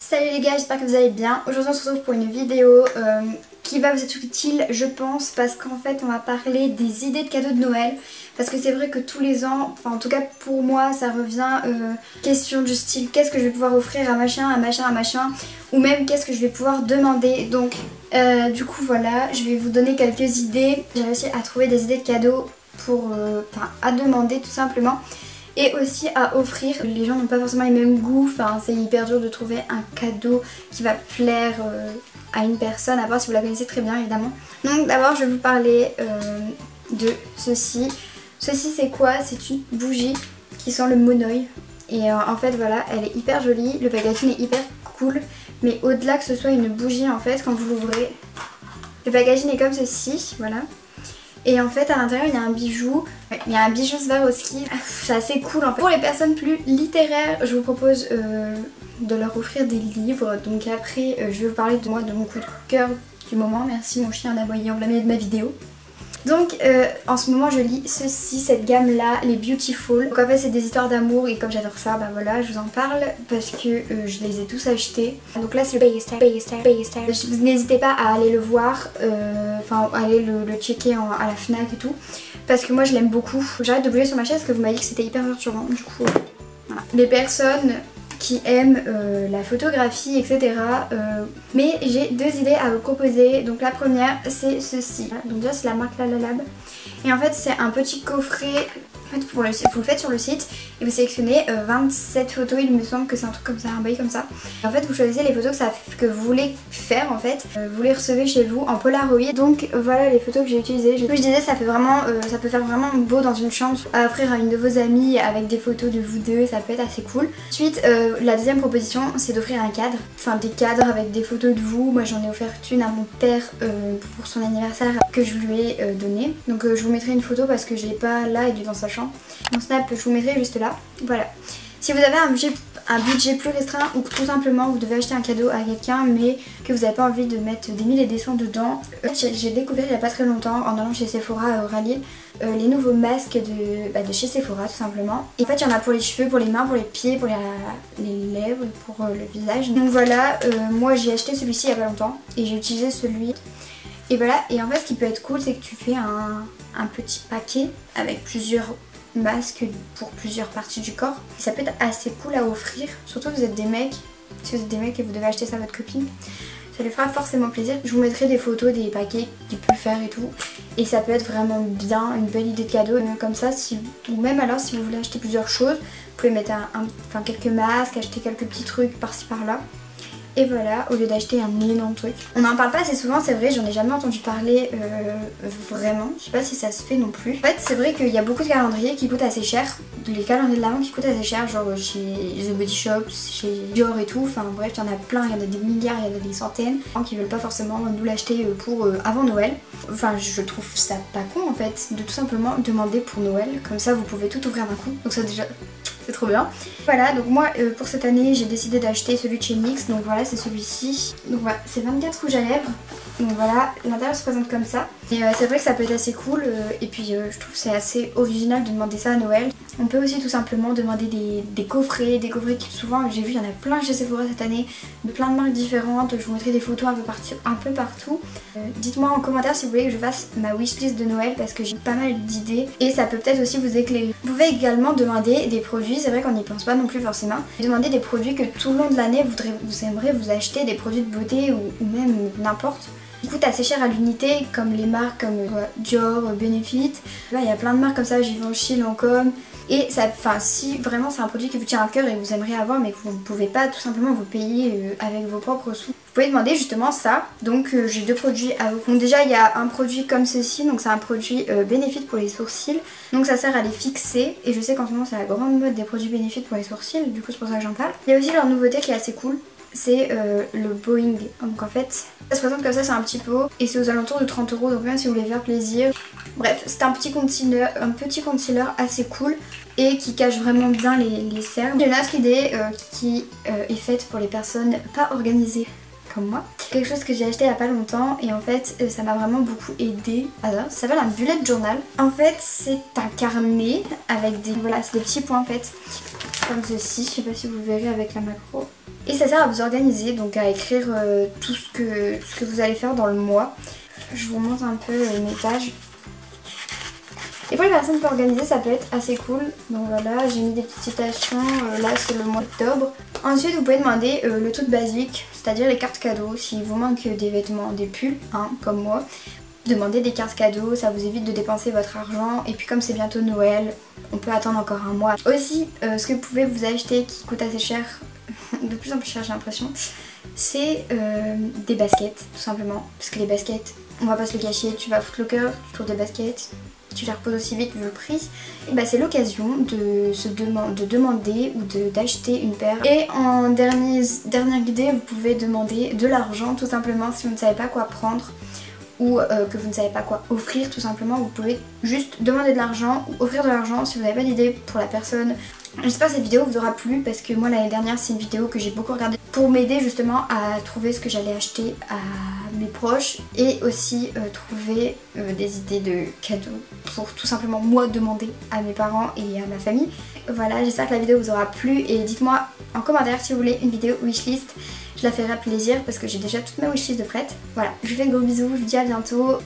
Salut les gars, j'espère que vous allez bien. Aujourd'hui on se retrouve pour une vidéo qui va vous être utile je pense, parce qu'en fait on va parler des idées de cadeaux de Noël. Parce que c'est vrai que tous les ans, enfin en tout cas pour moi ça revient question du style qu'est-ce que je vais pouvoir offrir à machin, à machin, à machin, ou même qu'est-ce que je vais pouvoir demander. Donc du coup voilà, je vais vous donner quelques idées. J'ai réussi à trouver des idées de cadeaux pour, à demander tout simplement. Et aussi à offrir. Les gens n'ont pas forcément les mêmes goûts, enfin c'est hyper dur de trouver un cadeau qui va plaire à une personne, à part si vous la connaissez très bien évidemment. Donc d'abord je vais vous parler de ceci. Ceci c'est quoi? C'est une bougie qui sent le monoeil. Et en fait voilà, elle est hyper jolie, le packaging est hyper cool. Mais au-delà que ce soit une bougie en fait, quand vous l'ouvrez, le packaging est comme ceci, voilà. Et en fait à l'intérieur il y a un bijou, il y a un bijou Swarovski, c'est assez cool en fait. Pour les personnes plus littéraires, je vous propose de leur offrir des livres. Donc après je vais vous parler de moi, de mon coup de cœur du moment. Merci mon chien d'aboyer en plein milieu de ma vidéo. Donc en ce moment je lis ceci, cette gamme là, les Beautiful. Donc en fait c'est des histoires d'amour et comme j'adore ça, bah voilà je vous en parle parce que je les ai tous achetés. Donc là c'est le Vous n'hésitez pas à aller le voir, enfin aller le checker à la Fnac et tout. Parce que moi je l'aime beaucoup. J'arrête de bouger sur ma chaise parce que vous m'avez dit que c'était hyper perturbant. Du coup voilà. Les personnes qui aiment la photographie etc. Mais j'ai deux idées à vous proposer. Donc la première c'est ceci. Donc déjà c'est la marque Lalab. Et en fait c'est un petit coffret. En fait vous le faites sur le site et vous sélectionnez 27 photos, il me semble que c'est un truc comme ça, un bail comme ça. Et en fait vous choisissez les photos que vous voulez faire en fait, vous les recevez chez vous en Polaroid. Donc voilà les photos que j'ai utilisées. Comme je disais ça fait vraiment, ça peut faire vraiment beau dans une chambre à offrir à une de vos amies avec des photos de vous deux, ça peut être assez cool. Ensuite la deuxième proposition c'est d'offrir un cadre, enfin des cadres avec des photos de vous. Moi j'en ai offert une à mon père pour son anniversaire que je lui ai donné. Donc je vous mettrai une photo parce que je l'ai pas là, il est dans sa chambre. Mon snap je vous mettrai juste là. Voilà. Si vous avez un budget plus restreint ou que tout simplement vous devez acheter un cadeau à quelqu'un mais que vous n'avez pas envie de mettre des milliers et des cents dedans, j'ai découvert il n'y a pas très longtemps en allant chez Sephora à Rallye les nouveaux masques de chez Sephora tout simplement. Et en fait il y en a pour les cheveux, pour les mains, pour les pieds, pour les lèvres, pour le visage. Donc voilà, moi j'ai acheté celui-ci il n'y a pas longtemps et j'ai utilisé celui. Et voilà, et en fait ce qui peut être cool c'est que tu fais un petit paquet avec plusieurs masques pour plusieurs parties du corps. Et ça peut être assez cool à offrir, surtout si vous êtes des mecs. Si vous êtes des mecs et vous devez acheter ça à votre copine, ça lui fera forcément plaisir. Je vous mettrai des photos des paquets qu'il peut faire et tout. Et ça peut être vraiment bien, une belle idée de cadeau. Comme ça, ou même alors si vous voulez acheter plusieurs choses, vous pouvez mettre quelques masques, acheter quelques petits trucs par-ci par-là. Et voilà, au lieu d'acheter un énorme truc. On n'en parle pas assez souvent, c'est vrai, j'en ai jamais entendu parler vraiment. Je sais pas si ça se fait non plus. En fait, c'est vrai qu'il y a beaucoup de calendriers qui coûtent assez cher. Les calendriers de l'avant qui coûtent assez cher, genre chez The Body Shop, chez Dior et tout. Enfin bref, il y en a plein, il y en a des milliards, il y en a des centaines. Qui veulent pas forcément nous l'acheter pour avant Noël. Enfin, je trouve ça pas con en fait, de tout simplement demander pour Noël. Comme ça, vous pouvez tout ouvrir d'un coup. Donc ça déjà... c'est trop bien. Voilà, donc moi pour cette année j'ai décidé d'acheter celui de chez NYX. Donc voilà, c'est celui-ci. Donc voilà, c'est 24 rouges à lèvres. Donc voilà, l'intérieur se présente comme ça. Et c'est vrai que ça peut être assez cool. Et puis je trouve que c'est assez original de demander ça à Noël. On peut aussi tout simplement demander des coffrets. Des coffrets qui souvent, j'ai vu, il y en a plein chez Sephora cette année. De plein de marques différentes. Je vous mettrai des photos un peu partout. Dites-moi en commentaire si vous voulez que je fasse ma wishlist de Noël parce que j'ai pas mal d'idées. Et ça peut peut-être aussi vous éclairer. Vous pouvez également demander des produits. C'est vrai qu'on n'y pense pas non plus forcément. Demandez des produits que tout le long de l'année vous aimeriez vous acheter, des produits de beauté ou même n'importe. Ils coûtent assez cher à l'unité, comme les marques comme Dior, Benefit. Là il y a plein de marques comme ça, Givenchy, Lancôme. Et ça, si vraiment c'est un produit qui vous tient à cœur et que vous aimeriez avoir mais que vous ne pouvez pas tout simplement vous payer avec vos propres sous, vous pouvez demander justement ça. Donc j'ai deux produits à vous. Donc déjà il y a un produit comme ceci, donc c'est un produit Benefit pour les sourcils. Donc ça sert à les fixer et je sais qu'en ce moment c'est la grande mode des produits Benefit pour les sourcils, du coup c'est pour ça que j'en parle. Il y a aussi leur nouveauté qui est assez cool. C'est le Boeing. Donc en fait ça se présente comme ça, c'est un petit pot et c'est aux alentours de 30 €, donc même si vous voulez faire plaisir. Bref, c'est un petit concealer assez cool et qui cache vraiment bien les cernes. J'ai une autre idée qui est faite pour les personnes pas organisées comme moi. Quelque chose que j'ai acheté il y a pas longtemps et en fait ça m'a vraiment beaucoup aidé. Alors ça s'appelle un bullet journal. En fait c'est un carnet avec des... voilà, c'est des petits points en fait. comme ceci, je sais pas si vous verrez avec la macro. Et ça sert à vous organiser, donc à écrire tout ce que vous allez faire dans le mois. Je vous montre un peu mes pages. Et pour les personnes pas organisées, ça peut être assez cool. Donc voilà, j'ai mis des petites citations, là c'est le mois d'octobre. Ensuite vous pouvez demander le truc basique, c'est-à-dire les cartes cadeaux. S'il vous manque des vêtements, des pulls, hein, comme moi, demandez des cartes cadeaux, ça vous évite de dépenser votre argent. Et puis comme c'est bientôt Noël, on peut attendre encore un mois. Aussi, ce que vous pouvez vous acheter qui coûte assez cher, de plus en plus cher j'ai l'impression, c'est des baskets tout simplement. Parce que les baskets, on va pas se le cacher, tu vas à Foot Locker, tu trouves des baskets, tu les reposes aussi vite vu le prix. Et bah c'est l'occasion de demander ou d'acheter une paire. Et en dernière idée, vous pouvez demander de l'argent tout simplement si vous ne savez pas quoi prendre ou que vous ne savez pas quoi offrir tout simplement. Vous pouvez juste demander de l'argent ou offrir de l'argent si vous n'avez pas d'idée pour la personne. J'espère que cette vidéo vous aura plu parce que moi l'année dernière c'est une vidéo que j'ai beaucoup regardée pour m'aider justement à trouver ce que j'allais acheter à mes proches et aussi trouver des idées de cadeaux pour tout simplement moi demander à mes parents et à ma famille. Voilà, j'espère que la vidéo vous aura plu et dites-moi en commentaire si vous voulez une vidéo wishlist. Je la ferai plaisir parce que j'ai déjà toutes mes wishlists de prêtes. Voilà, je vous fais de gros bisous, je vous dis à bientôt.